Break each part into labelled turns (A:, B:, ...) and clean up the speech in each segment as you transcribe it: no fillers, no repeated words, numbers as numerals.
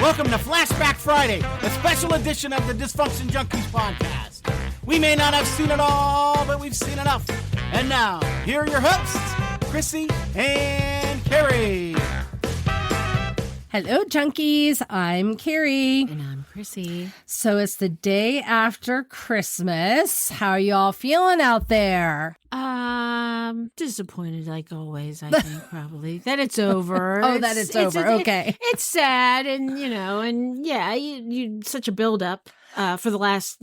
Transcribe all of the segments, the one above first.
A: Welcome to Flashback Friday, a special edition of the Dysfunction Junkies podcast. We may not have seen it all, but we've seen enough. And now, here are your hosts, Chrissy and Carrie.
B: Hello, junkies. I'm Carrie.
C: And I'm Chrissy.
B: So it's the day after Christmas. How are you all feeling out there?
C: Disappointed like always, I think, probably. That it's over.
B: That it's over. Okay.
C: It's sad and, you such a buildup for the last,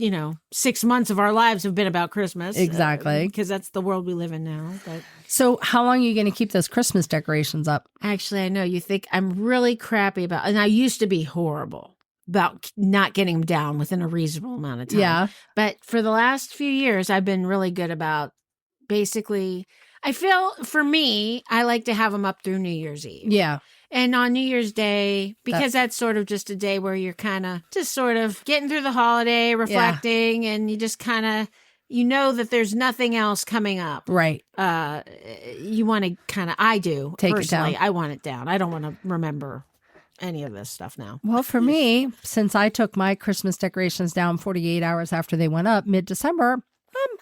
C: 6 months of our lives have been about Christmas.
B: Exactly.
C: Because that's the world we live in now. But
B: So how long are you going to keep those Christmas decorations up?
C: actually, I know you think I'm really crappy about, and I used to be horrible about not getting them down within a reasonable amount of time.
B: Yeah.
C: But for the last few years, I've been really good about basically, I feel for me, I like to have them up through New Year's Eve.
B: Yeah.
C: And on New Year's Day, because that's sort of just a day where you're kind of just sort of getting through the holiday, reflecting, and you just kind of, that there's nothing else coming up.
B: Right.
C: You want to kind of, I do.
B: Take it
C: personally,
B: down.
C: I want it down. I don't want to remember any of this stuff now.
B: Well, for me, since I took my Christmas decorations down 48 hours after they went up mid-December,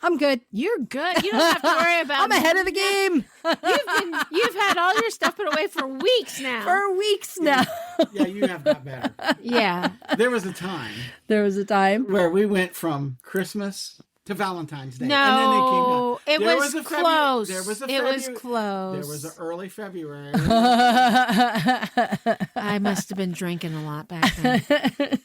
B: I'm good.
C: You're good. You don't have to worry about
B: I'm ahead of the game.
C: You've had all your stuff put away for weeks now.
B: For weeks now.
A: Yeah, you have got better.
C: Yeah.
A: There was a time
B: There was a time.
A: where we went from Christmas to Valentine's Day.
C: No,
A: and then they came down.
C: it
A: There
C: was
A: a
C: close.
A: There was a
C: It was
A: February-
C: close.
A: There was an early February.
C: I must have been drinking a lot back then.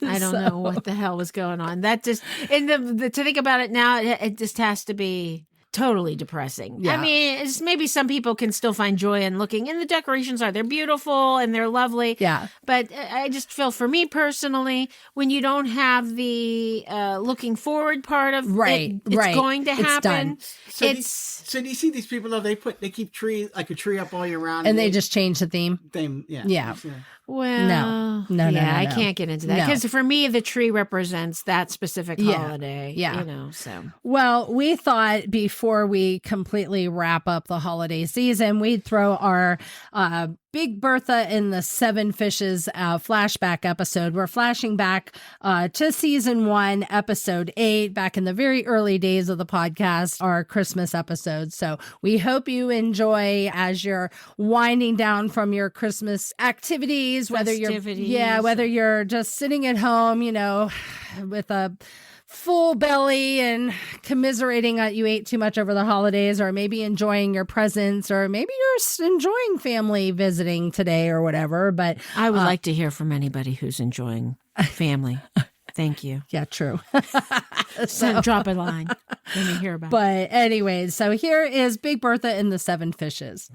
C: I don't know what the hell was going on. That just, and to think about it now, it just has to be totally depressing.
B: Yeah.
C: I mean, it's maybe some people can still find joy in looking, and the decorations they're beautiful and they're lovely.
B: Yeah.
C: But I just feel for me personally, when you don't have the looking forward part of
B: Right,
C: it's
B: right.
C: going to
B: It's
C: happen.
B: done.
A: So do you see these people though? They keep a tree up all year round,
B: And they just changed the theme.
A: Yeah.
B: Yeah.
C: Well,
B: No,
C: I
B: no.
C: can't get into that
B: No.
C: because for me, the tree represents that specific holiday.
B: Yeah.
C: So
B: Well, we thought before we completely wrap up the holiday season, we'd throw our Big Bertha and the Seven Fishes flashback episode. We're flashing back to season 1, episode 8, back in the very early days of the podcast, our Christmas episode. So we hope you enjoy as you're winding down from your Christmas activities, whether you're just sitting at home, with a full belly and commiserating that you ate too much over the holidays, or maybe enjoying your presents, or maybe you're enjoying family visiting today or whatever. But
C: I would like to hear from anybody who's enjoying family. Thank you.
B: Yeah, true.
C: So drop a line. Let me hear about it.
B: But anyways, so here is Big Bertha and the Seven Fishes.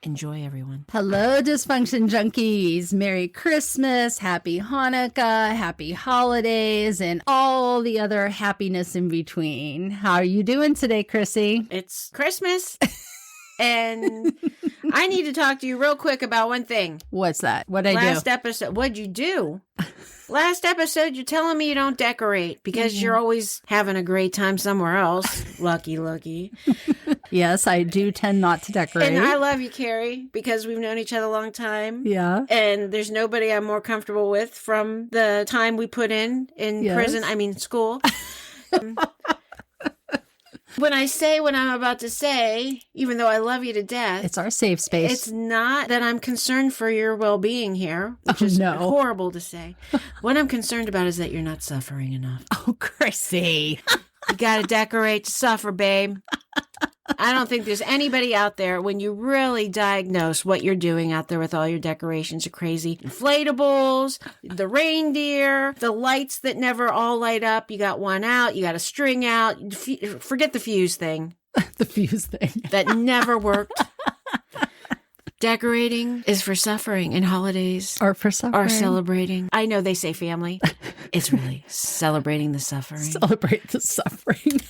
C: Enjoy, everyone.
B: Hello, Dysfunction Junkies. Merry Christmas, Happy Hanukkah, Happy Holidays, and all the other happiness in between. How are you doing today, Chrissy?
C: It's Christmas. And I need to talk to you real quick about one thing.
B: What's that? What'd I do?
C: Last episode, what'd you do? Last episode, you're telling me you don't decorate because you're always having a great time somewhere else. Lucky.
B: Yes, I do tend not to decorate.
C: And I love you, Carrie, because we've known each other a long time.
B: Yeah.
C: And there's nobody I'm more comfortable with from the time we put in school. When I say what I'm about to say, even though I love you to death,
B: It's our safe space.
C: it's not that I'm concerned for your well-being here, which is horrible to say. What I'm concerned about is that you're not suffering enough.
B: Oh, Chrissy.
C: You got to decorate to suffer, babe. I don't think there's anybody out there, when you really diagnose what you're doing out there with all your decorations, your crazy inflatables, the reindeer, the lights that never all light up. You got one out, you got a string out. Forget the fuse thing.
B: The fuse thing.
C: That never worked. Decorating is for suffering, and holidays
B: Or for suffering.
C: are celebrating. I know they say family. It's really celebrating the suffering.
B: Celebrate the suffering.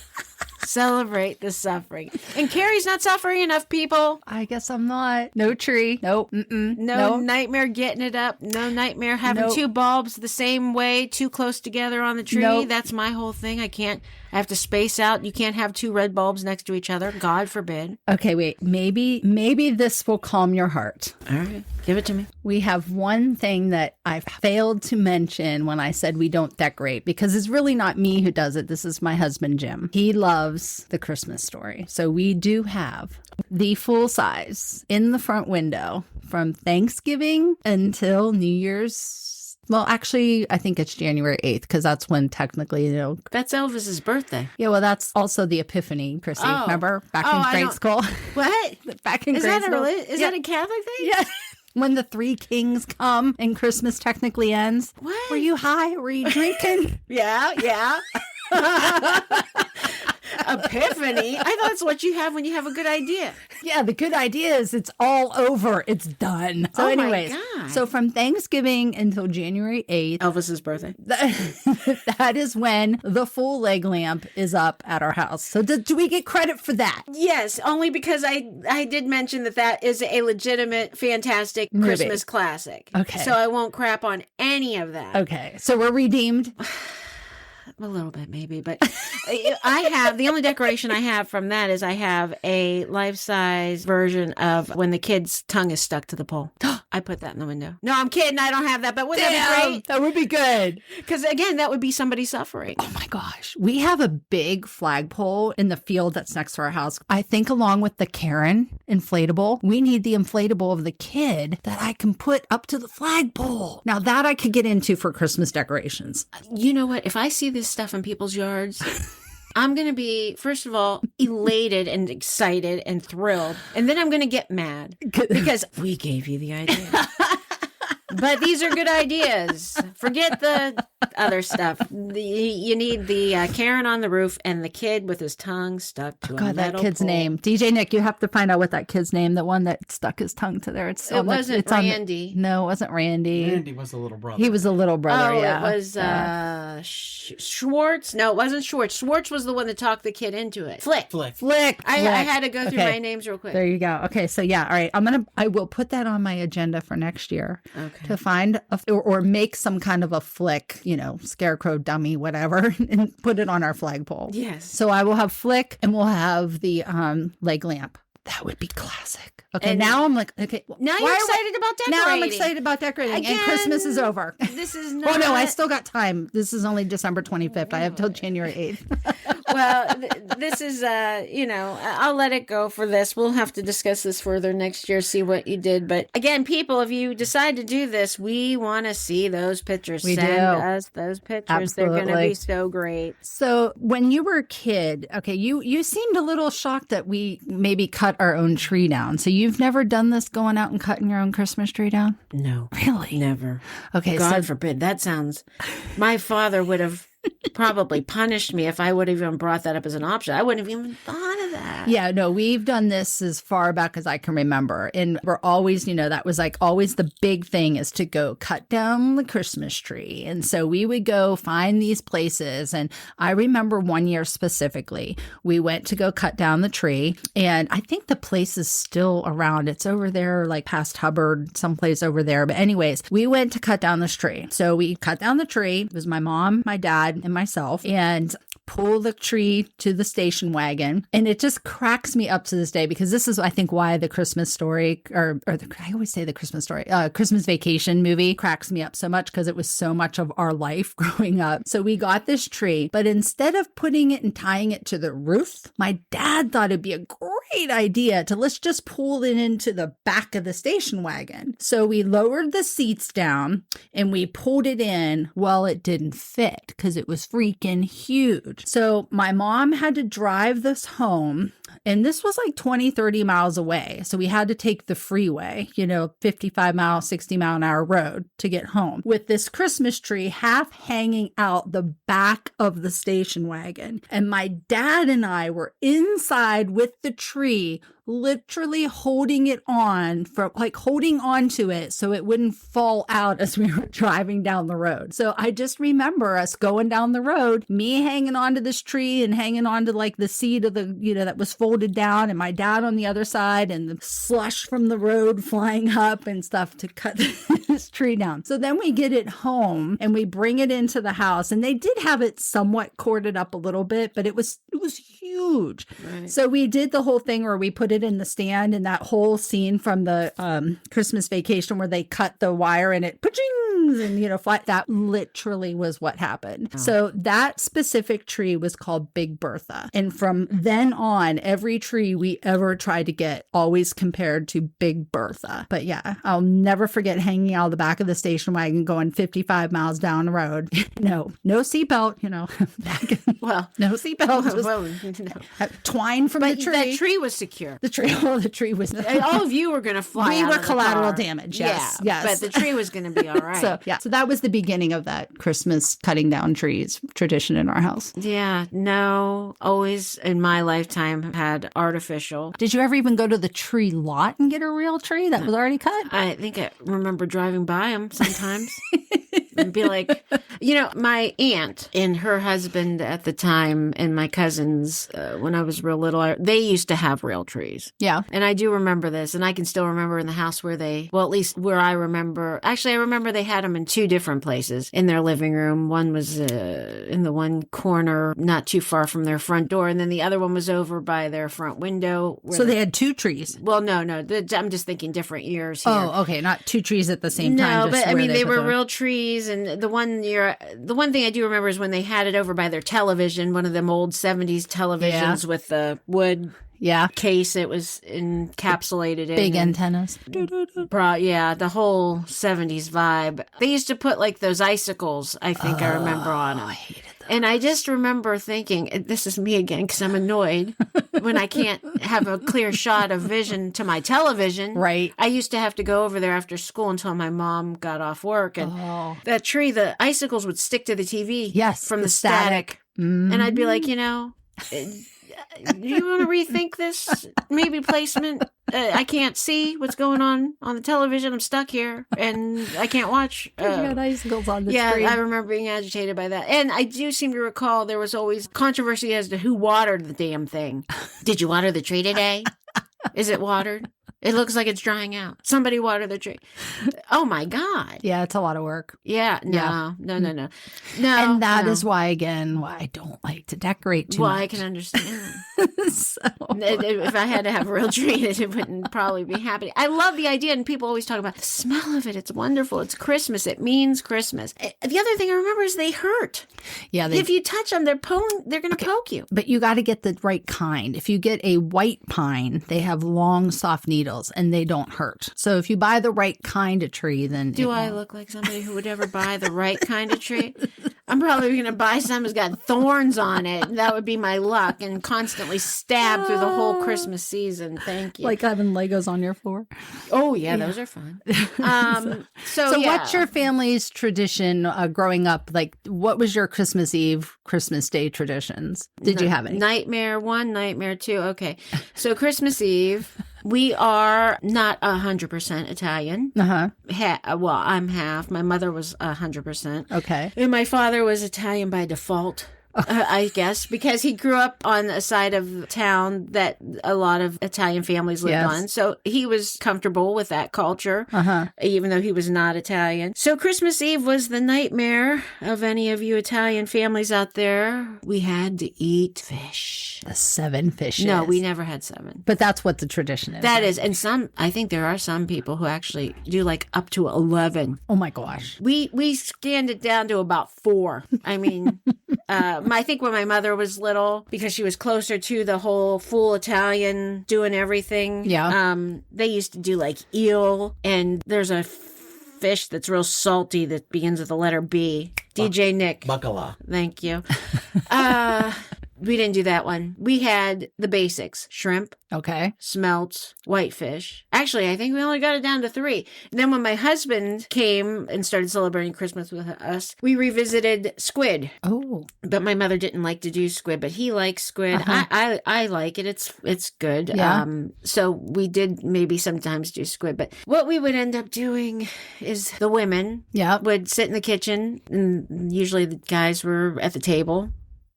C: Celebrate the suffering. And Carrie's not suffering enough, people.
B: I guess I'm not. No tree. Nope. Mm-mm.
C: No nightmare getting it up. No nightmare having two bulbs the same way, too close together on the tree.
B: Nope.
C: That's my whole thing. I can't I have to space out. You can't have 2 red bulbs next to each other. God forbid.
B: Okay, wait. Maybe this will calm your heart.
C: All right. Give it to me.
B: We have one thing that I failed to mention when I said we don't decorate, because it's really not me who does it. This is my husband, Jim. He loves The Christmas Story. So we do have the full size in the front window from Thanksgiving until New Year's. Well, actually, I think it's January 8th, because that's when technically,
C: That's Elvis's birthday.
B: Yeah, well, that's also the Epiphany, Chrissy.
C: Oh.
B: Remember? Back
C: Oh,
B: in
C: I
B: grade
C: don't-
B: school.
C: What?
B: Back in
C: Is
B: grade
C: that
B: school.
C: is that a Catholic thing?
B: Yeah. When the 3 kings come and Christmas technically ends.
C: What?
B: Were you high? Were you drinking?
C: Yeah. Epiphany. I thought it's what you have when you have a good idea.
B: Yeah, the good idea is it's all over. It's done. So
C: Oh my
B: anyways,
C: God.
B: so from Thanksgiving until January 8th,
C: Elvis's birthday.
B: that is when the full leg lamp is up at our house. So do we get credit for that?
C: Yes, only because I did mention that is a legitimate, fantastic
B: Movie.
C: Christmas classic.
B: Okay.
C: So I won't crap on any of that.
B: Okay, so we're redeemed.
C: A little bit, maybe, but the only decoration I have from that is I have a life-size version of when the kid's tongue is stuck to the pole. I put that in the window. No, I'm kidding. I don't have that, but wouldn't that be great?
B: That would be good.
C: Because again, that would be somebody suffering.
B: Oh my gosh. We have a big flagpole in the field that's next to our house. I think along with the Karen inflatable, we need the inflatable of the kid that I can put up to the flagpole. Now that I could get into for Christmas decorations.
C: You know what? If I see this stuff in people's yards, I'm going to be, first of all, elated and excited and thrilled. And then I'm going to get mad because we gave you the idea. But these are good ideas. Forget the other stuff. You need the Karen on the roof and the kid with his tongue stuck to a
B: God, that
C: metal
B: kid's
C: pole.
B: name. DJ Nick, you have to find out what that kid's name, the one that stuck his tongue to there. It's
C: It wasn't Randy.
B: No, it wasn't Randy.
A: Randy was the little brother.
B: He was a little brother,
C: Oh,
B: yeah.
C: it was Schwartz. No, it wasn't Schwartz. Schwartz was the one that talked the kid into it. Flick.
B: Flick.
C: I had to go through my names real quick.
B: There you go. Okay, so yeah, all right. I will put that on my agenda for next year.
C: Okay.
B: To find or make some kind of a Flick, scarecrow dummy, whatever, and put it on our flagpole.
C: Yes.
B: So I will have Flick and we'll have the leg lamp. That would be classic. Okay,
C: And
B: now I'm like, okay.
C: Now
B: why
C: you're
B: are we-
C: excited about decorating.
B: Now I'm excited about decorating.
C: Again,
B: and Christmas is over.
C: This is not.
B: Oh, no, I still got time. This is only December 25th. I have till January 8th.
C: Well, this is, I'll let it go for this. We'll have to discuss this further next year, see what you did. But again, people, if you decide to do this, we want to see those pictures.
B: We
C: Send
B: do.
C: us those pictures. They're going to
B: Absolutely.
C: be so great.
B: So when you were a kid, okay, you seemed a little shocked that we maybe cut our own tree down. So you've never done this, going out and cutting your own Christmas tree down?
C: No.
B: Really?
C: Never.
B: Okay,
C: God
B: so
C: forbid. That sounds. My father would have probably punished me if I would have even brought that up as an option. I wouldn't have even thought of that.
B: yeah, no, we've done this as far back as I can remember. And we're always, that was like always the big thing is to go cut down the Christmas tree. And so we would go find these places. And I remember one year specifically, we went to go cut down the tree. And I think the place is still around. It's over there, like past Hubbard, someplace over there. But anyways, we went to cut down this tree. So we cut down the tree. It was my mom, my dad, and myself. And pull the tree to the station wagon. And it just cracks me up to this day because this is, I think, why the Christmas Story I always say the Christmas Story, Christmas Vacation movie cracks me up so much because it was so much of our life growing up. So we got this tree, but instead of putting it and tying it to the roof, my dad thought it'd be a great idea to let's just pull it into the back of the station wagon. So we lowered the seats down and we pulled it in. Well, it didn't fit because it was freaking huge. So my mom had to drive this home, and this was like 20, 30 miles away. So we had to take the freeway, 55 mile, 60 mile an hour road to get home with this Christmas tree half hanging out the back of the station wagon. And my dad and I were inside with the tree, literally holding it on holding on to it so it wouldn't fall out as we were driving down the road. So I just remember us going down the road, me hanging onto this tree and hanging onto like the seat of the, that was
D: folded down and my dad on the other side and the slush from the road flying up and stuff to cut this tree down. So then we get it home and we bring it into the house, and they did have it somewhat corded up a little bit, but it was huge.
C: Right.
D: So we did the whole thing where we put it in the stand, and that whole scene from the Christmas Vacation where they cut the wire and it and, you know, flat, that literally was what happened. Oh. So that specific tree was called Big Bertha. And from then on, every tree we ever tried to get always compared to Big Bertha. But yeah, I'll never forget hanging out of the back of the station wagon going 55 miles down the road. No seatbelt, you know, no seatbelt. Twine from the tree.
C: That tree was secure.
D: The tree was.
C: All of you were going to fly.
D: We
C: out
D: were
C: of the
D: collateral
C: car.
D: damage. Yes.
C: But the tree was going to be all right.
D: So that was the beginning of that Christmas cutting down trees tradition in our house.
C: Yeah, no, always in my lifetime had artificial.
D: Did you ever even go to the tree lot and get a real tree that was already cut?
C: I think I remember driving by them sometimes. And be like, you know, my aunt and her husband at the time and my cousins, when I was real little, they used to have real trees.
D: Yeah.
C: And I do remember this. And I can still remember in the house where at least where I remember, actually, I remember they had them in two different places in their living room. One was in the one corner, not too far from their front door. And then the other one was over by their front window.
D: So they had two trees.
C: Well, no. I'm just thinking different years here.
D: Oh, okay. Not two trees at the same time.
C: No, but I mean, they were real trees. And the one thing I do remember is when they had it over by their television, one of them old 70s televisions with the wood case it was encapsulated in.
D: Big antennas.
C: The whole 70s vibe. They used to put like those icicles, I think I remember on them. I hated them. And I just remember thinking, this is me again because I'm annoyed when I can't have a clear shot of vision to my television.
D: Right.
C: I used to have to go over there after school until my mom got off work. And that tree, the icicles would stick to the TV from the static. Mm-hmm. And I'd be like, you know, do you want to rethink this maybe placement? I can't see what's going on the television. I'm stuck here and I can't watch.
D: You got icicles on the screen.
C: Yeah, I remember being agitated by that. And I do seem to recall there was always controversy as to who watered the damn thing. Did you water the tree today? Is it watered? It looks like it's drying out. Somebody water the tree. Oh my God.
D: Yeah, it's a lot of work.
C: Yeah, no.
D: And that is why I don't like to decorate too much.
C: Well, I can understand. If I had to have a real tree, it wouldn't probably be happening. I love the idea, and people always talk about the smell of it. It's wonderful. It's Christmas. It means Christmas. The other thing I remember is they hurt.
D: Yeah.
C: If you touch them, they're going to poke you.
D: But you got to get the right kind. If you get a white pine, they have long, soft needles and they don't hurt. So if you buy the right kind of tree, then
C: do I look like somebody who would ever buy the right kind of tree? I'm probably going to buy some that's got thorns on it. That would be my luck, and constantly stab through the whole Christmas season. Thank you.
D: Like having Legos on your floor.
C: Oh yeah, those are fun. So
D: what's your family's tradition growing up? Like, what was your Christmas Eve, Christmas Day traditions? Did you have any?
C: Nightmare 1, Nightmare 2. Okay, so Christmas Eve. We are not 100% Italian. Well, I'm half. My mother was 100%.
D: Okay.
C: And my father was Italian by default. I guess, because he grew up on a side of town that a lot of Italian families lived on. So he was comfortable with that culture, even though he was not Italian. So Christmas Eve was the nightmare of any of you Italian families out there. We had to eat fish.
D: The 7 fishes.
C: No, we never had 7.
D: But that's what the tradition is.
C: That is. And I think there are some people who actually do like up to 11.
D: Oh my gosh.
C: We scanned it down to about 4. I mean... I think when my mother was little, because she was closer to the whole full Italian doing everything.
D: Yeah.
C: They used to do like eel, and there's a fish that's real salty that begins with the letter B. DJ Nick.
A: Bacala.
C: Thank you. We didn't do that one. We had the basics: shrimp, smelts, whitefish. Actually, I think we only got it down to 3. And then when my husband came and started celebrating Christmas with us, we revisited squid.
D: Oh.
C: But my mother didn't like to do squid, but he likes squid. I like it. It's good.
D: Yeah.
C: So we did maybe sometimes do squid. But what we would end up doing is the women would sit in the kitchen, and usually the guys were at the table.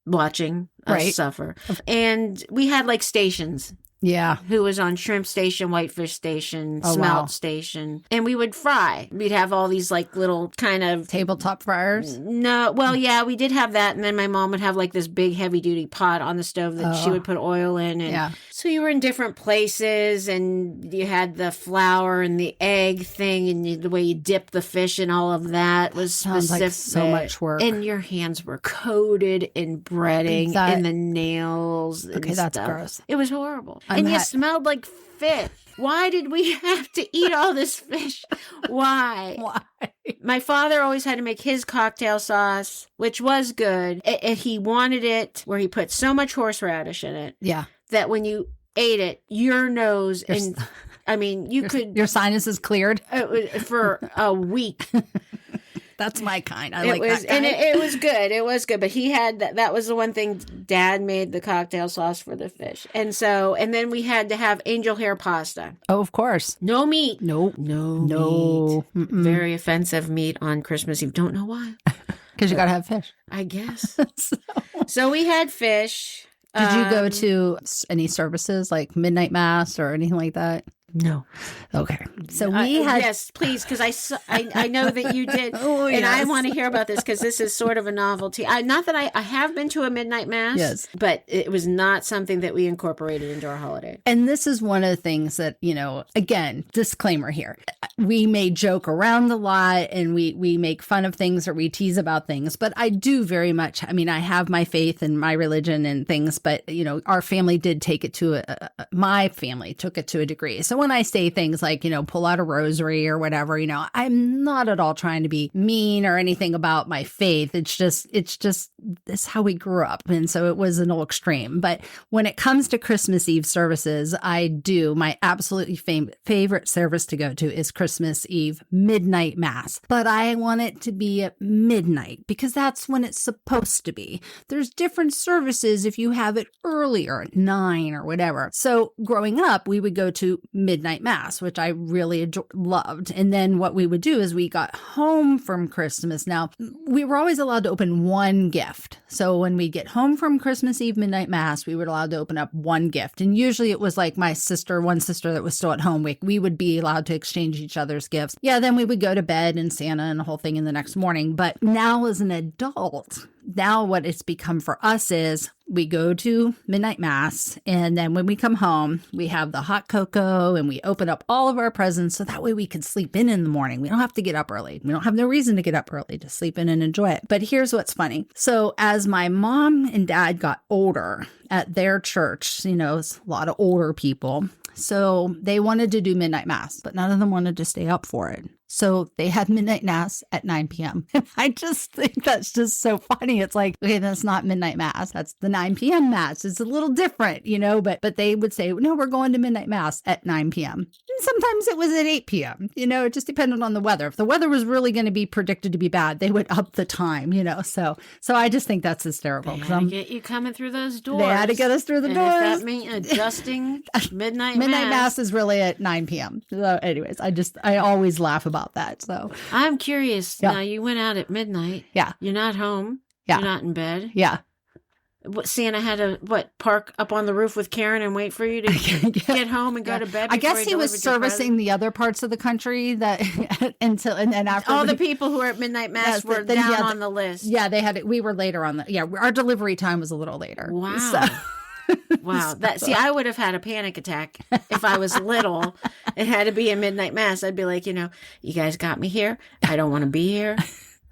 C: watching us
D: Right.
C: suffer. And we had like stations.
B: Yeah.
C: Who was on shrimp station, whitefish station,
B: Oh,
C: smelt
B: wow.
C: station. And we would fry. We'd have all these like little kind of
B: Tabletop fryers.
C: no, well, yeah, we did have that. And then my mom would have like this big heavy duty pot on the stove that she would put oil in. And
B: Yeah.
C: so you were in different places and you had the flour and the egg thing and the way you dip the fish and all of that was
B: Sounds like
C: specific.
B: so much work.
C: And your hands were coated in breading and the nails. And
B: Okay, that's
C: stuff.
B: gross.
C: It was horrible.
B: I'm
C: and you
B: ha-
C: smelled like fish. Why did we have to eat all this fish? Why?
B: Why?
C: My father always had to make his cocktail sauce, which was good. And he wanted it where he put so much horseradish in it
B: Yeah.
C: that when you ate it, your nose and I mean, you could
B: Your sinuses cleared.
C: for a week.
B: That's my kind. I
C: It
B: like
C: was,
B: that kind.
C: and it was good. It was good, but he had that was the one thing. Dad made the cocktail sauce for the fish, and then we had to have angel hair pasta.
B: Oh, of course.
C: No meat.
B: Nope.
C: No
B: No.
C: meat. Very offensive meat on Christmas Eve. Don't know why.
B: Because you got to have fish.
C: I guess. So we had fish.
B: Did you go to any services like midnight mass or anything like that?
C: No.
B: Okay. So we had.
C: Yes, please, because I know that you did,
B: Oh,
C: and I
B: yes.
C: want to hear about this because this is sort of a novelty. Not that I have been to a midnight mass,
B: Yes.
C: but it was not something that we incorporated into our holiday.
B: And this is one of the things that, again, disclaimer here. We may joke around a lot and we make fun of things or we tease about things, but I do very much, I have my faith and my religion and things, but, our family did take it to my family took it to a degree. So when I say things like, pull out a rosary or whatever, I'm not at all trying to be mean or anything about my faith. It's just this how we grew up. And so it was an old extreme. But when it comes to Christmas Eve services, my absolutely favorite service to go to is Christmas Eve midnight mass. But I want it to be at midnight because that's when it's supposed to be. There's different services if you have it earlier, at 9 or whatever. So growing up, we would go to midnight mass, which I really loved. And then what we would do is we got home from Christmas. Now, we were always allowed to open one gift. So when we get home from Christmas Eve midnight mass, we were allowed to open up one gift. And usually it was like one sister that was still at home. We would be allowed to exchange each other's gifts. Yeah, then we would go to bed and Santa and the whole thing in the next morning. But now as an adult, now what it's become for us is we go to midnight mass, and then when we come home, we have the hot cocoa and we open up all of our presents so that way we can sleep in the morning. We don't have to get up early. We don't have no reason to get up early to sleep in and enjoy it. But here's what's funny. So as my mom and dad got older at their church, it's a lot of older people. So they wanted to do midnight mass, but none of them wanted to stay up for it. So they had midnight mass at 9 p.m. I just think that's just so funny. It's like, okay, that's not midnight mass. That's the 9 p.m. mass. It's a little different, but they would say, no, we're going to midnight mass at 9 p.m. And sometimes it was at 8 p.m. It just depended on the weather. If the weather was really going to be predicted to be bad, they would up the time, So I just think that's hysterical.
C: They had to get you coming through those doors.
B: They had to get us through the
C: and
B: doors.
C: If that means adjusting midnight
B: mass is really at 9 p.m. So anyways, I always laugh about that. So
C: I'm curious.
B: Yeah.
C: Now you went out at midnight.
B: Yeah.
C: You're not home.
B: Yeah.
C: You're not in bed.
B: Yeah.
C: What, Santa had to park up on the roof with Karen and wait for you to get home and go to bed?
B: I guess
C: before
B: he was
C: delivered your
B: servicing
C: present?
B: the other parts of the country that and then after
C: All the people who were at midnight mass
B: Yes,
C: were
B: then,
C: down
B: yeah,
C: on the list.
B: Yeah, they had it. We were later on our delivery time was a little later.
C: Wow.
B: So-
C: Wow. I would have had a panic attack if I was little. It had to be a midnight mass. I'd be like, you guys got me here. I don't want to be here.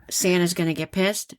C: Santa's going to get pissed.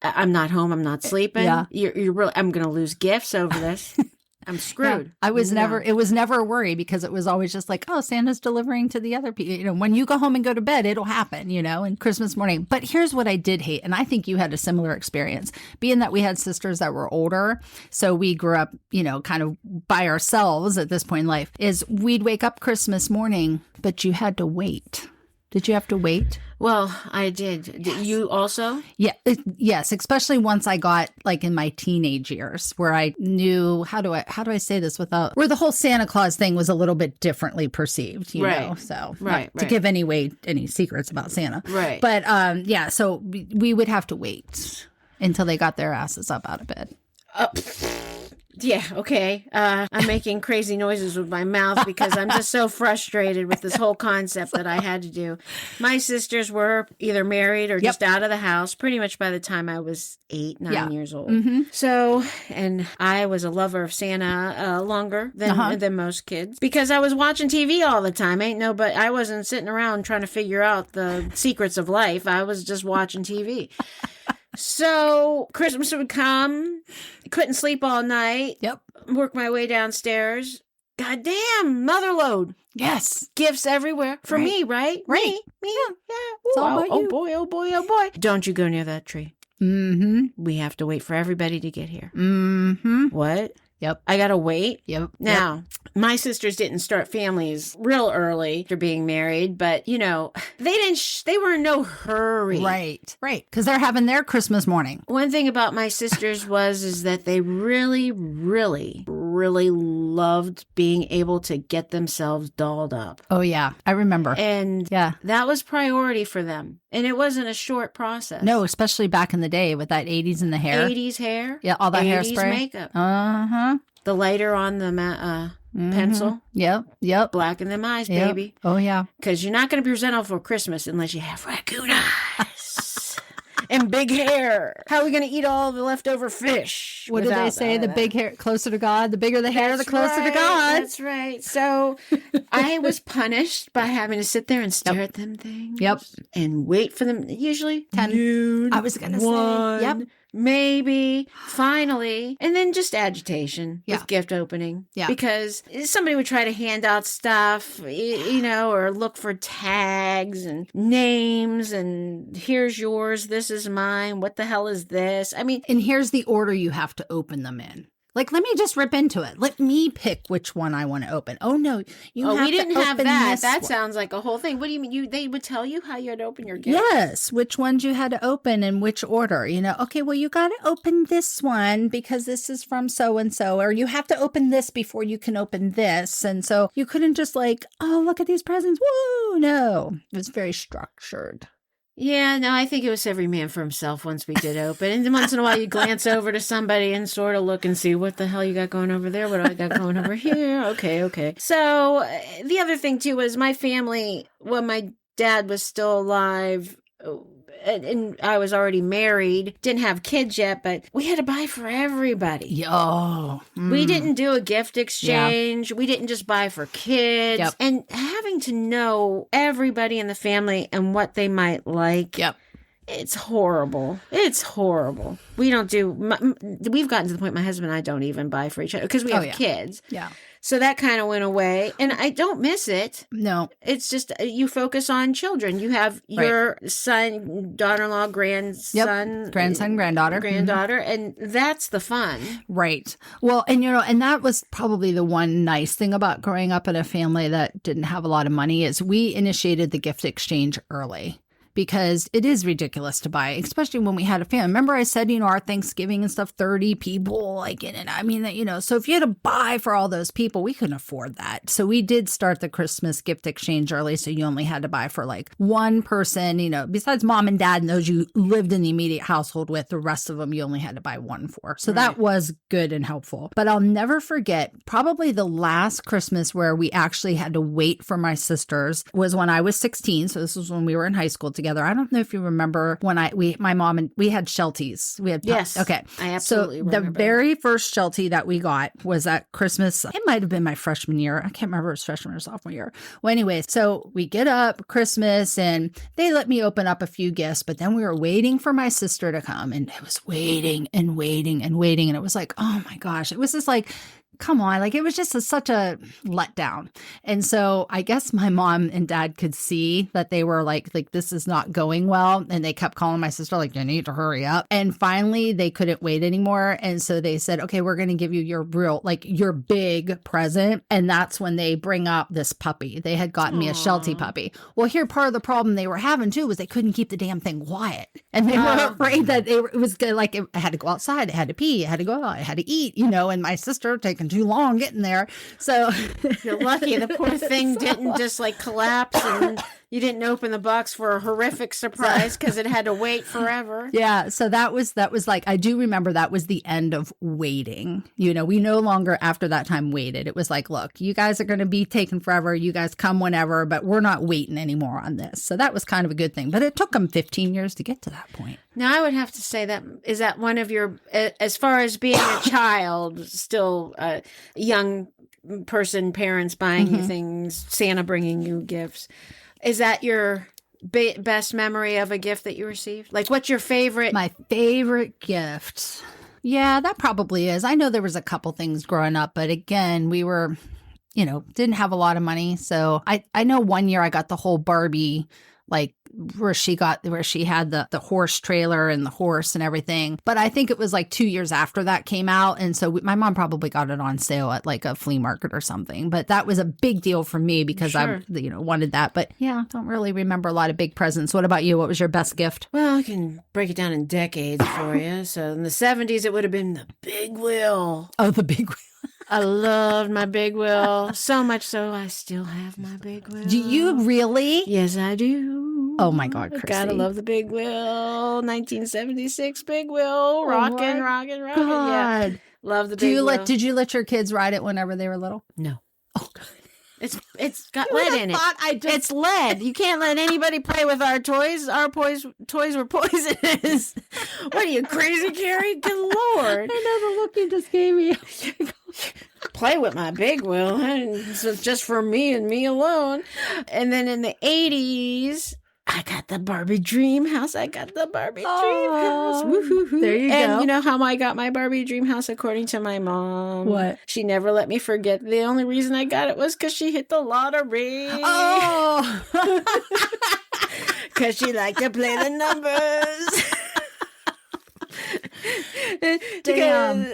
C: I'm not home. I'm not sleeping.
B: Yeah.
C: You're really, I'm going to lose gifts over this. I'm screwed.
B: Yeah, it was
C: No.
B: never a worry because it was always just like, oh, Santa's delivering to the other people. When you go home and go to bed, it'll happen, and Christmas morning. But here's what I did hate. And I think you had a similar experience being that we had sisters that were older. So we grew up, kind of by ourselves at this point in life is we'd wake up Christmas morning, but you had to wait. Did you have to wait?
C: Well, I did. Did you also?
B: Yeah. Yes. Especially once I got like in my teenage years where I knew how do I say this without where the whole Santa Claus thing was a little bit differently perceived, you know? So not to give any secrets about Santa.
C: Right.
B: But yeah, so we would have to wait until they got their asses up out of bed.
C: Yeah, okay. I'm making crazy noises with my mouth because I'm just so frustrated with this whole concept that I had to do. My sisters were either married or just out of the house pretty much by the time I was 8, 9 years old. So, and I was a lover of Santa longer than most kids because I was watching TV all the time. But I wasn't sitting around trying to figure out the secrets of life. I was just watching TV. So Christmas would come, couldn't sleep all night. Work my way downstairs. Goddamn, mother load.
B: Yes.
C: Gifts everywhere for me, right?
B: Right.
C: Me.
B: Yeah.
C: It's
B: all about you.
C: Oh boy. Don't you go near that tree. We have to wait for everybody to get here. What?
B: Yep.
C: I gotta wait.
B: Yep.
C: Now, my sisters didn't start families real early after being married, but they didn't. They were in no hurry.
B: Right. Because they're having their Christmas morning.
C: One thing about my sisters is that they really, really, really loved being able to get themselves dolled up.
B: Oh yeah, I remember.
C: And that was priority for them. And it wasn't a short process.
B: No, especially back in the day with that 80s in the hair.
C: 80s hair.
B: Yeah, all that
C: 80s
B: hairspray.
C: Makeup. The lighter on the pencil.
B: Yep.
C: Blacken them eyes, baby.
B: Oh, yeah.
C: Because you're not going to be presentable for Christmas unless you have raccoon eyes and big hair. How are we going to eat all the leftover fish?
B: What do they say? The big hair, closer to God. The bigger the hair, the closer to God.
C: That's right. So I was punished by having to sit there and stare at them things. And wait for them, usually
B: 10.
C: Noon,
B: I was going to
C: say. Maybe, finally, and then just agitation with gift opening. Because somebody would try to hand out stuff, or look for tags and names and here's yours, this is mine, what the hell is this? I mean,
B: and here's the order you have to open them in. Like, let me just rip into it. Let me pick which one I want to open. Oh, no. We
C: didn't have that. That sounds like a whole thing. What do you mean? They would tell you how you had to open your gift?
B: Yes. Which ones you had to open in which order. Okay, well, you got to open this one because this is from so-and-so. Or you have to open this before you can open this. And so you couldn't just look at these presents. Woo! No. It was very structured.
C: Yeah, no, I think it was every man for himself once we did open. And then once in a while you glance over to somebody and sort of look and see what the hell you got going over there. What do I got going over here? Okay. So the other thing too was my family, when my dad was still alive, and I was already married, didn't have kids yet, but we had to buy for everybody. We didn't do a gift exchange. We didn't just buy for kids. And having to know everybody in the family and what they might like. It's horrible. We don't we've gotten to the point my husband and I don't even buy for each other because we have kids. So that kind of went away. And I don't miss it.
B: No.
C: It's just you focus on children. You have your son, daughter-in-law, grandson.
B: Grandson, granddaughter.
C: And that's the fun.
B: Right. Well, and and that was probably the one nice thing about growing up in a family that didn't have a lot of money is we initiated the gift exchange early. Because it is ridiculous to buy, especially when we had a family. Remember I said, our Thanksgiving and stuff, 30 people, in it. I mean, so if you had to buy for all those people, we couldn't afford that. So we did start the Christmas gift exchange early. So you only had to buy for one person, besides mom and dad and those you lived in the immediate household with, the rest of them you only had to buy one for. So that was good and helpful. But I'll never forget, probably the last Christmas where we actually had to wait for my sisters was when I was 16. So this was when we were in high school together. I don't know if you remember when my mom and we had Shelties. We had
C: yes.
B: Okay.
C: I absolutely remember.
B: The very first Sheltie that we got was at Christmas. It might have been my freshman year. I can't remember if it was freshman or sophomore year. Well, anyway, so we get up Christmas and they let me open up a few gifts, but then we were waiting for my sister to come and it was waiting and waiting and waiting. And it was oh my gosh, it was just come on, it was just such a letdown. And so I guess my mom and dad could see that they were like, this is not going well. And they kept calling my sister, you need to hurry up. And finally they couldn't wait anymore. And so they said, okay, we're going to give you your your big present. And that's when they bring up this puppy. They had gotten me a Sheltie puppy. Well, here, part of the problem they were having too was they couldn't keep the damn thing quiet. And they were afraid that it was it had to go outside. It had to pee. It had to go out. It had to eat, and my sister taking too long getting there. So
C: you're lucky the poor thing didn't just collapse and You didn't open the box for a horrific surprise because it had to wait forever.
D: Yeah. So that was like, I do remember that was the end of waiting. You know, we no longer after that time waited. It was like, look, you guys are going to be taking forever. You guys come whenever, but we're not waiting anymore on this. So that was kind of a good thing. But it took them 15 years to get to that point.
C: Now, I would have to say that, is that one of your, as far as being a child, still a young person, parents buying you things, Santa bringing you gifts, is that your best memory of a gift that you received? Like, what's your favorite?
D: My favorite gift. Yeah, that probably is. I know there was a couple things growing up, but again, we were, you know, didn't have a lot of money. So I know one year I got the whole Barbie, like where she had the horse trailer and the horse and everything. But I think it was like 2 years after that came out. And so my mom probably got it on sale at like a flea market or something. But that was a big deal for me because I, you know, wanted that. But yeah, don't really remember a lot of big presents. What about you? What was your best gift?
C: Well, I can break it down in decades for you. So in the 70s, it would have been the big wheel.
D: Oh, the big wheel.
C: I loved my big wheel so much so I still have my big wheel.
D: Do you really?
C: Yes, I do.
D: Oh my God, Chrissy.
C: Gotta love the big wheel. 1976 big wheel. Rockin'. Yeah. Love the big wheel.
D: Did you let your kids ride it whenever they were little?
C: No.
D: Oh,
C: It's got lead in it. It's lead. You can't let anybody play with our toys. Our toys were poisonous. What are you, crazy, Carrie? Good Lord.
D: I know the look you just gave me.
C: Play with my big wheel. It's just for me and me alone. And then in the 80s, I got the Barbie dream house. Dream house. Woo-hoo-hoo.
D: There you go.
C: And you know how I got my Barbie dream house according to my mom?
D: What?
C: She never let me forget. The only reason I got it was because she hit the lottery.
D: Oh!
C: Because she liked to play the numbers.
D: Damn.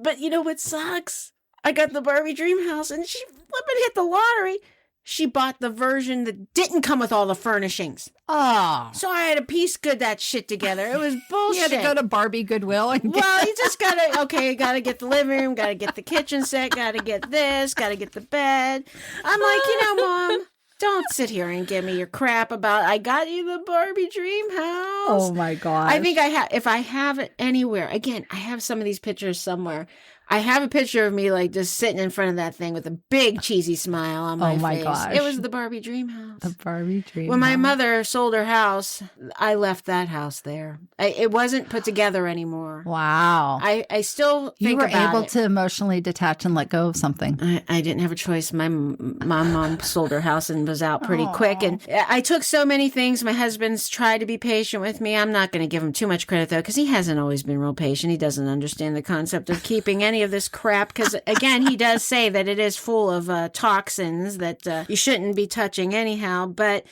C: But you know what sucks? I got the Barbie dream house and she flipping hit the lottery. She bought the version that didn't come with all the furnishings.
D: Oh.
C: So I had to piece good that shit together. It was bullshit.
D: You had to go to Barbie Goodwill and
C: Well, you just gotta get the living room, gotta get the kitchen set, gotta get this, gotta get the bed. I'm like, Mom, don't sit here and give me your crap about I got you the Barbie dream house.
D: Oh my God.
C: I think if I have it anywhere, again, I have some of these pictures somewhere. I have a picture of me like just sitting in front of that thing with a big cheesy smile on my face.
D: Oh my gosh.
C: It was the Barbie dream house.
D: The Barbie dream
C: When my
D: house.
C: mother sold her house, I left that house there. It wasn't put together anymore.
D: Wow.
C: I still think
D: You were
C: about
D: able
C: it.
D: to emotionally detach and let go of something.
C: I didn't have a choice. My mom sold her house and was out pretty quick. And I took so many things. My husband's tried to be patient with me. I'm not going to give him too much credit, though, because he hasn't always been real patient. He doesn't understand the concept of keeping any of this crap. Because, again, he does say that it is full of toxins that you shouldn't be touching anyhow. But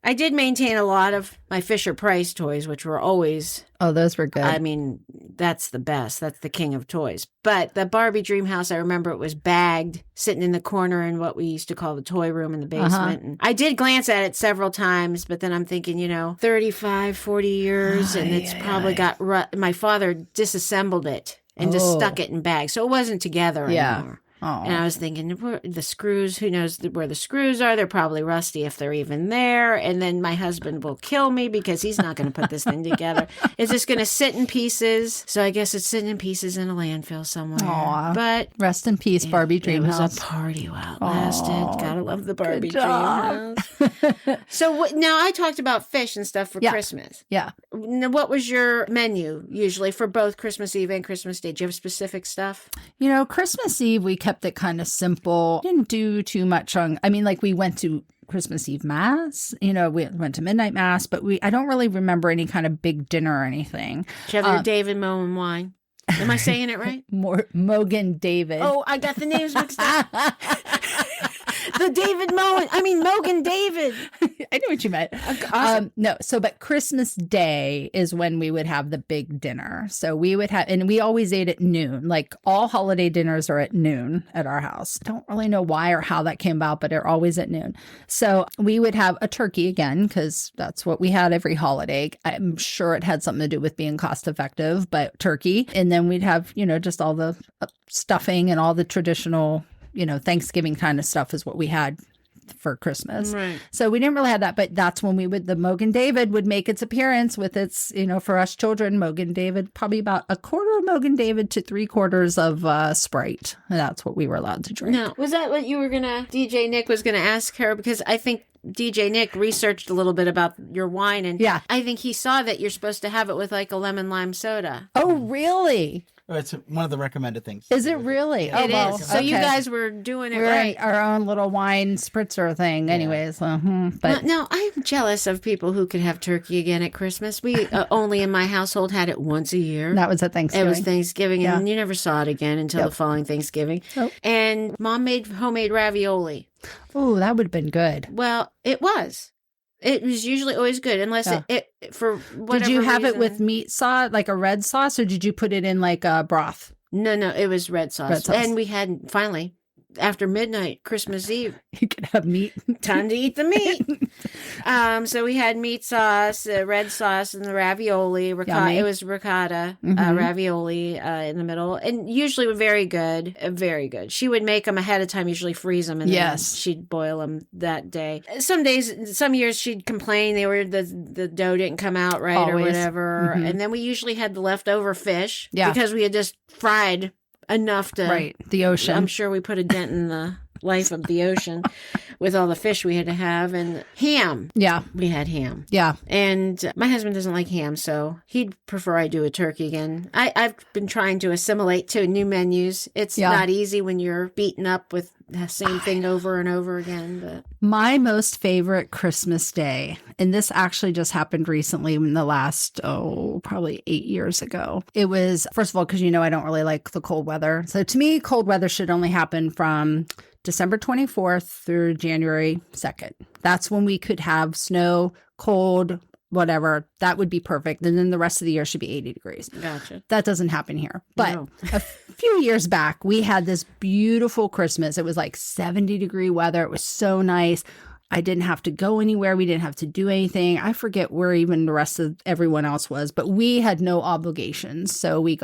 C: I did maintain a lot of my Fisher-Price toys, which were always...
D: Oh, those were good.
C: I mean, that's the best. That's the king of toys. But the Barbie dream house, I remember it was bagged, sitting in the corner in what we used to call the toy room in the basement. And I did glance at it several times, but then I'm thinking, 35, 40 years, and it's probably got... My father disassembled it and just stuck it in bags. So it wasn't together anymore.
D: Oh.
C: And I was thinking, the screws, who knows where the screws are? They're probably rusty if they're even there. And then my husband will kill me because he's not going to put this thing together. It's just going to sit in pieces. So I guess it's sitting in pieces in a landfill somewhere.
D: Aw.
C: But
D: Rest in peace, Barbie Dream
C: House. It
D: House.
C: was a party while it lasted. Gotta love the Barbie Dream
D: job.
C: House. So now I talked about fish and stuff for Christmas.
D: Yeah.
C: Now, what was your menu usually for both Christmas Eve and Christmas Day? Do you have specific stuff?
D: Christmas Eve, we kept it kind of simple. Didn't do too much we went to Christmas Eve Mass, we went to midnight Mass, but I don't really remember any kind of big dinner or anything.
C: Did you have your David Moen wine? Am I saying it right?
D: Mogan David.
C: Oh, I got the names mixed up. The David Mogan David.
D: I knew what you meant.
C: Awesome.
D: But Christmas Day is when we would have the big dinner. So we would have, and we always ate at noon. Like all holiday dinners are at noon at our house. Don't really know why or how that came about, but they're always at noon. So we would have a turkey again, because that's what we had every holiday. I'm sure it had something to do with being cost effective, but turkey. And then we'd have, just all the stuffing and all the traditional Thanksgiving kind of stuff is what we had for Christmas.
C: Right.
D: So we didn't really have that, but that's when the Mogan David would make its appearance with its, for us children, Mogan David, probably about a quarter of Mogan David to 3/4 of Sprite. And that's what we were allowed to drink.
C: No, was that what you were DJ Nick was gonna ask her? Because I think DJ Nick researched a little bit about your wine, and
D: Yeah.
C: I think he saw that you're supposed to have it with like a lemon lime soda.
D: Oh, really?
A: It's one of the recommended things.
D: Is it really?
C: It
D: well,
C: is. So you
D: okay.
C: guys were doing it
D: We're
C: right.
D: our own little wine spritzer thing anyways. But
C: Well, no, I'm jealous of people who could have turkey again at Christmas. We only in my household had it once a year.
D: that was at Thanksgiving.
C: It was Thanksgiving,
D: Yeah.
C: and you never saw it again until
D: Yep.
C: the following Thanksgiving.
D: Nope.
C: And Mom made homemade ravioli.
D: Oh, that would have been good.
C: Well, it was. It was usually always good, unless
D: Yeah.
C: it for whatever
D: Did you have it
C: reason-
D: with meat sauce, like a red sauce, or did you put it in like a broth?
C: No, it was red sauce.
D: Red sauce.
C: And we had, finally, after midnight, Christmas Eve,
D: You could have meat.
C: time to eat the meat. So we had meat sauce, red sauce, and the ravioli.
D: Yummy.
C: It was ricotta
D: Mhm.
C: ravioli in the middle, and usually were very good, very good. She would make them ahead of time, usually freeze them, and
D: Yes.
C: then she'd boil them that day. Some years she'd complain the dough didn't come out right or
D: Always.
C: whatever,
D: Mhm.
C: and then we usually had the leftover fish
D: Yeah.
C: because we had just fried enough to.
D: Right. The ocean.
C: I'm sure we put a dent in the life of the ocean with all the fish we had to have, and ham.
D: Yeah.
C: We had ham.
D: Yeah.
C: And my husband doesn't like ham, so he'd prefer I do a turkey again. I've been trying to assimilate to new menus. It's
D: Yeah.
C: not easy when you're beaten up with the same thing over and over again. But
D: My most favorite Christmas day, and this actually just happened recently in the last, probably 8 years ago. It was, first of all, because I don't really like the cold weather. So to me, cold weather should only happen from December 24th through January 2nd. That's when we could have snow, cold, whatever. That would be perfect. And then the rest of the year should be 80 degrees.
C: gotcha.
D: That doesn't happen here. But
C: No.
D: a few years back, we had this beautiful Christmas. It was like 70-degree weather. It was so nice. I didn't have to go anywhere. We didn't have to do anything. I forget where even the rest of everyone else was, but we had no obligations. So we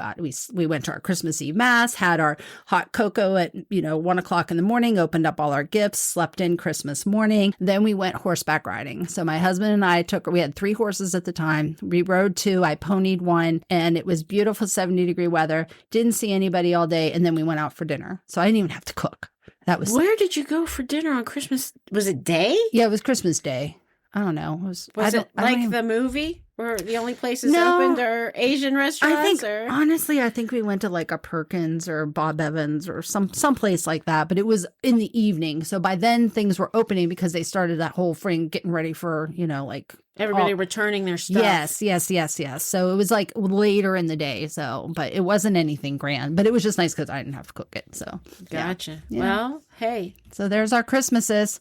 D: went to our Christmas Eve mass, had our hot cocoa at 1:00 in the morning, opened up all our gifts, slept in Christmas morning. Then we went horseback riding. So my husband and I we had 3 horses at the time. We rode 2. I ponied 1, and it was beautiful 70-degree weather. Didn't see anybody all day, and then we went out for dinner. So I didn't even have to cook. That was
C: Where did you go for dinner on Christmas? Was it day?
D: Yeah, it was Christmas Day. I don't know.
C: Was it like the movie where the only places
D: No.
C: opened are Asian restaurants?
D: Honestly, I think we went to like a Perkins or Bob Evans or some place like that, but it was in the evening. So by then things were opening because they started that whole thing getting ready for, like
C: Everybody returning their stuff.
D: Yes. So it was like later in the day. So, but it wasn't anything grand, but it was just nice because I didn't have to cook it. So
C: Gotcha.
D: Yeah.
C: Well, hey,
D: So there's our Christmases.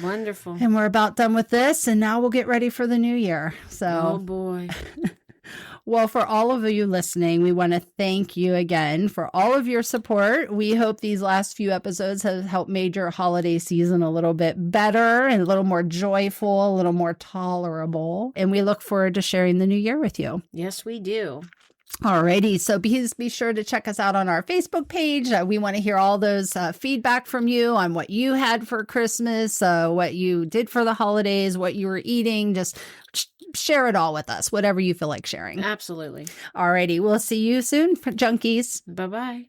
C: wonderful.
D: And we're about done with this. And now we'll get ready for the new year. So
C: Oh, boy.
D: Well, for all of you listening, we want to thank you again for all of your support. We hope these last few episodes have helped make your holiday season a little bit better and a little more joyful, a little more tolerable. And we look forward to sharing the new year with you.
C: Yes, we do.
D: Alrighty, so be sure to check us out on our Facebook page. We want to hear all those feedback from you on what you had for Christmas, what you did for the holidays, what you were eating. Just share it all with us, whatever you feel like sharing.
C: Absolutely.
D: Alrighty, we'll see you soon, junkies.
C: Bye-bye.